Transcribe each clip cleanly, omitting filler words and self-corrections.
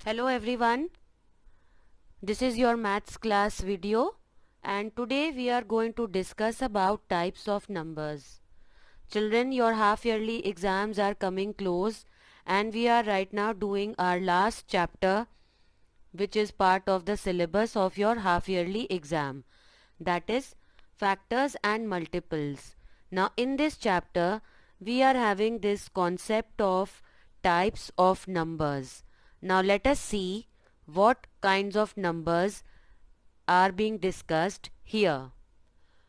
Hello everyone, this is your maths class video and today we are going to discuss about types of numbers. Children, your half yearly exams are coming close and we are right now doing our last chapter which is part of the syllabus of your half yearly exam, that is factors and multiples. Now in this chapter we are having this concept of types of numbers. Now let us see what kinds of numbers are being discussed here.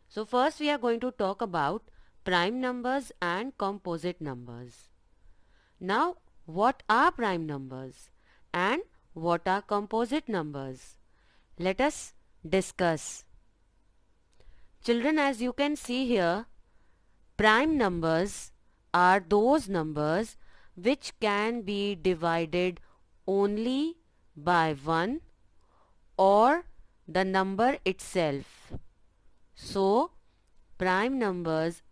So first we are going to talk about prime numbers and composite numbers. Now what are prime numbers and what are composite numbers? Let us discuss. Children, as you can see here, prime numbers are those numbers which can be divided only by 1 or the number itself. So, prime numbers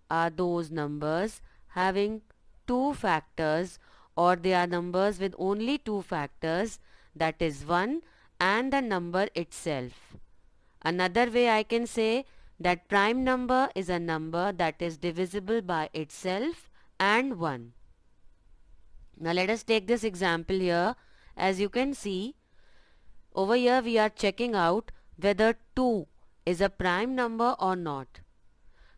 are those numbers having two factors, or they are numbers with only two factors, that is 1 and the number itself. Another way I can say that prime number is a number that is divisible by itself and 1. Now let us take this example here. As you can see, over here we are checking out whether 2 is a prime number or not.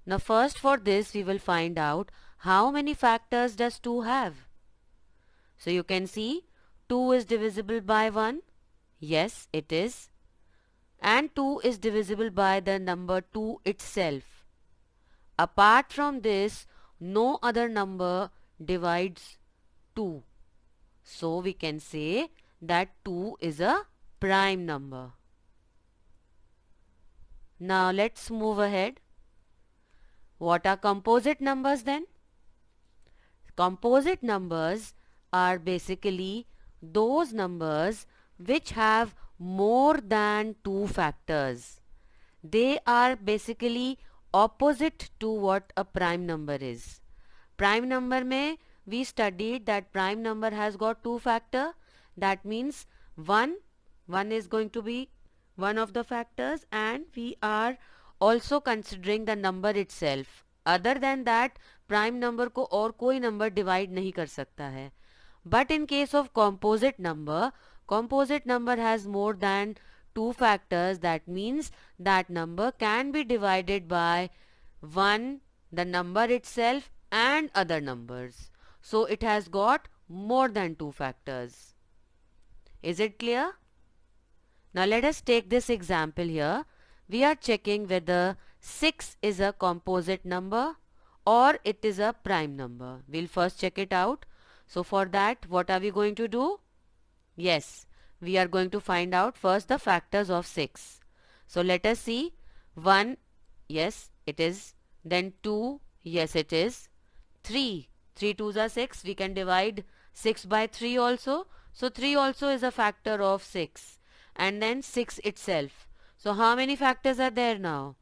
Now first for this we will find out how many factors does 2 have. So you can see 2 is divisible by 1. Yes, it is. And 2 is divisible by the number 2 itself. Apart from this, no other number divides 2. So we can say that 2 is a prime number. Now let's move ahead. What are composite numbers then? Composite numbers are basically those numbers which have more than two factors. They are basically opposite to what a prime number is. Prime number mein we studied that prime number has got two factor. That means 1 is going to be one of the factors, and we are also considering the number itself. Other than that, prime number को और कोई number divide नहीं कर सकता है. But in case of composite number has more than two factors. That means that number can be divided by 1, the number itself, and other numbers. So it has got more than two factors. Is it clear? Now let us take this example here. We are checking whether 6 is a composite number or it is a prime number. We'll first check it out. So for that, what are we going to do? Yes, we are going to find out first the factors of 6. So let us see. 1, yes, it is. Then 2, yes, it is. 3, 3 2s are 6. We can divide 6 by 3 also. So 3 also is a factor of 6. And then 6 itself. So how many factors are there now?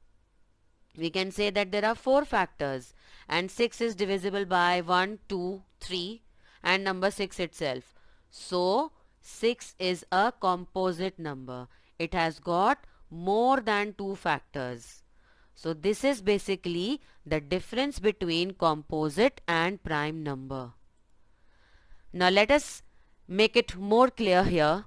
We can say that there are 4 factors, and 6 is divisible by 1, 2, 3 and number 6 itself. So 6 is a composite number. It has got more than 2 factors. So this is basically the difference between composite and prime number. Now let us make it more clear here.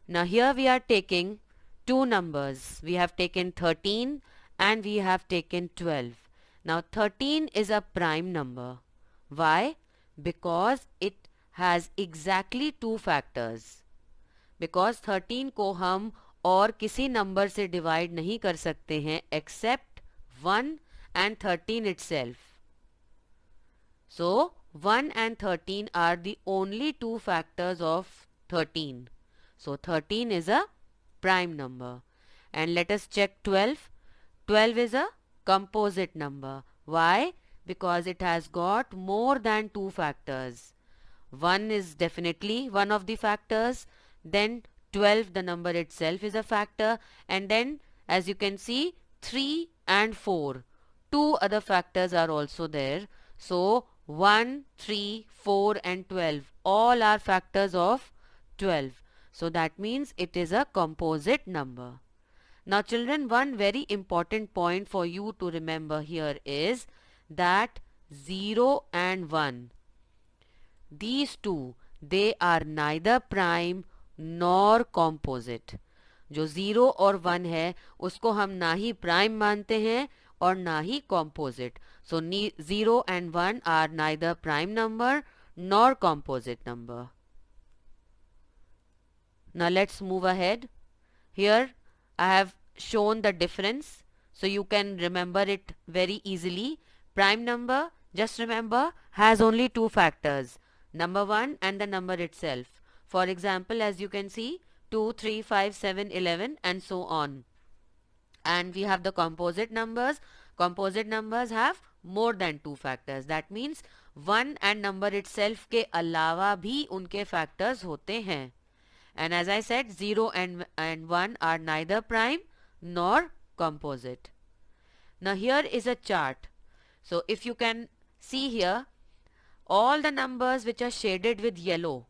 Now here we are taking two numbers. We have taken 13 and we have taken 12. Now 13 is a prime number. Why? Because it has exactly two factors. Because 13 को हम और किसी number से divide नहीं कर सकते हैं except 1 and 13 itself. So 1 and 13 are the only two factors of 13. So 13 is a prime number. And let us check 12. 12 is a composite number. Why? Because it has got more than two factors. 1 is definitely one of the factors. Then 12, the number itself, is a factor. And then as you can see, 3 and 4. Two other factors are also there. So 1, 3, 4 and 12 all are factors of 12. So that means it is a composite number. Now children, one very important point for you to remember here is that 0 and 1, these two, they are neither prime nor composite. जो 0 और 1 है उसको हम ना ही prime मानते हैं और ना ही composite. So 0 and 1 are neither prime number nor composite number. Now let's move ahead. Here I have shown the difference so you can remember it very easily. Prime number, just remember, has only two factors, number 1 and the number itself. For example, as you can see, 2, 3, 5, 7, 11 and so on. And we have the composite numbers. Composite numbers have more than two factors. That means 1 and number itself के अलावा भी उनके factors होते हैं. And as I said, 0 and 1 are neither prime nor composite. Now here is a chart. So if you can see here, all the numbers which are shaded with yellow,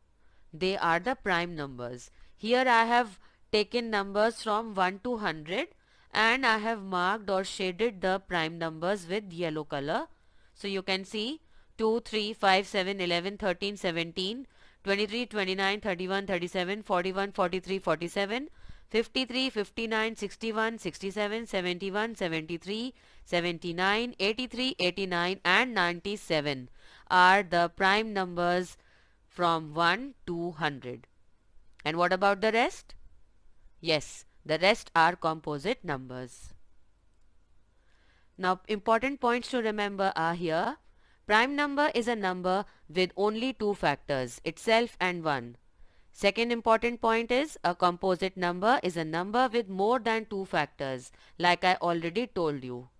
they are the prime numbers. Here I have taken numbers from 1 to 100 and I have marked or shaded the prime numbers with yellow color. So you can see 2, 3, 5, 7, 11, 13, 17, 23, 29, 31, 37, 41, 43, 47, 53, 59, 61, 67, 71, 73, 79, 83, 89 and 97 are the prime numbers from 1 to 100. And what about the rest? Yes, the rest are composite numbers. Now important points to remember are here. Prime number is a number with only two factors, itself and 1. Second important point is a composite number is a number with more than two factors, like I already told you.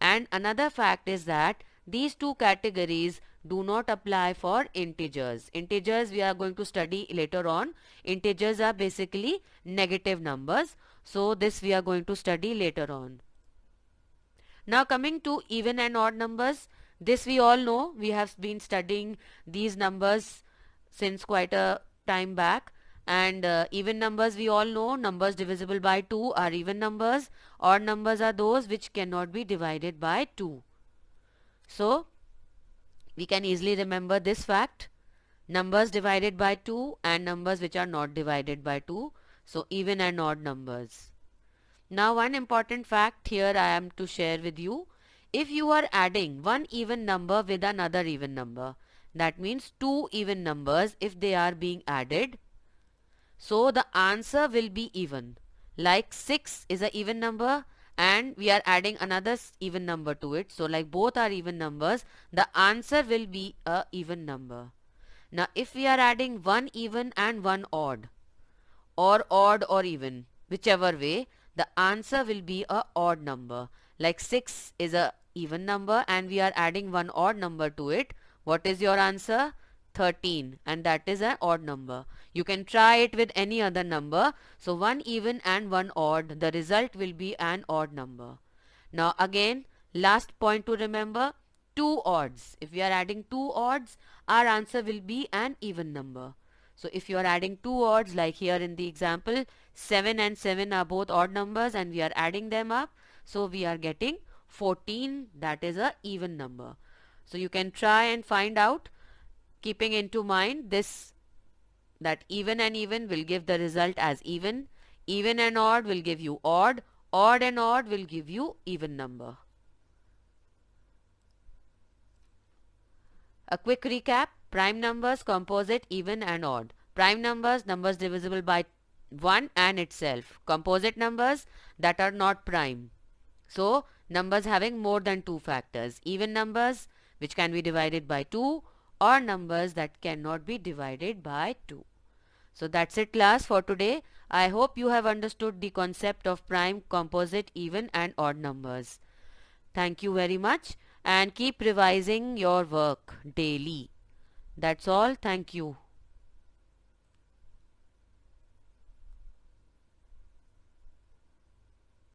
And another fact is that these two categories do not apply for integers. Integers we are going to study later on. Integers are basically negative numbers. So this we are going to study later on. Now coming to even and odd numbers. This we all know. We have been studying these numbers since quite a time back. And even numbers we all know, numbers divisible by 2 are even numbers. Odd numbers are those which cannot be divided by 2. So we can easily remember this fact. Numbers divided by 2 and numbers which are not divided by 2. So even and odd numbers. Now one important fact here I am to share with you. If you are adding one even number with another even number, that means two even numbers if they are being added, so the answer will be even. Like 6 is an even number and we are adding another even number to it. So like both are even numbers, the answer will be a even number. Now if we are adding one even and one odd, or odd or even, whichever way, the answer will be a odd number. Like 6 is a even number and we are adding one odd number to it. What is your answer? 13, and that is an odd number. You can try it with any other number. So one even and one odd, the result will be an odd number. Now again, last point to remember, two odds. If we are adding two odds, our answer will be an even number. So if you are adding two odds, like here in the example, 7 and 7 are both odd numbers and we are adding them up. So we are getting 14, that is a even number. So you can try and find out, keeping into mind this, that even and even will give the result as even and odd will give you odd and odd will give you even number. A quick recap: prime numbers, composite, even and odd. Prime numbers, numbers divisible by 1 and itself. Composite numbers that are not prime. So numbers having more than two factors. Even numbers which can be divided by 2, or numbers that cannot be divided by 2. So that's it class for today. I hope you have understood the concept of prime, composite, even and odd numbers. Thank you very much and keep revising your work daily. That's all. Thank you.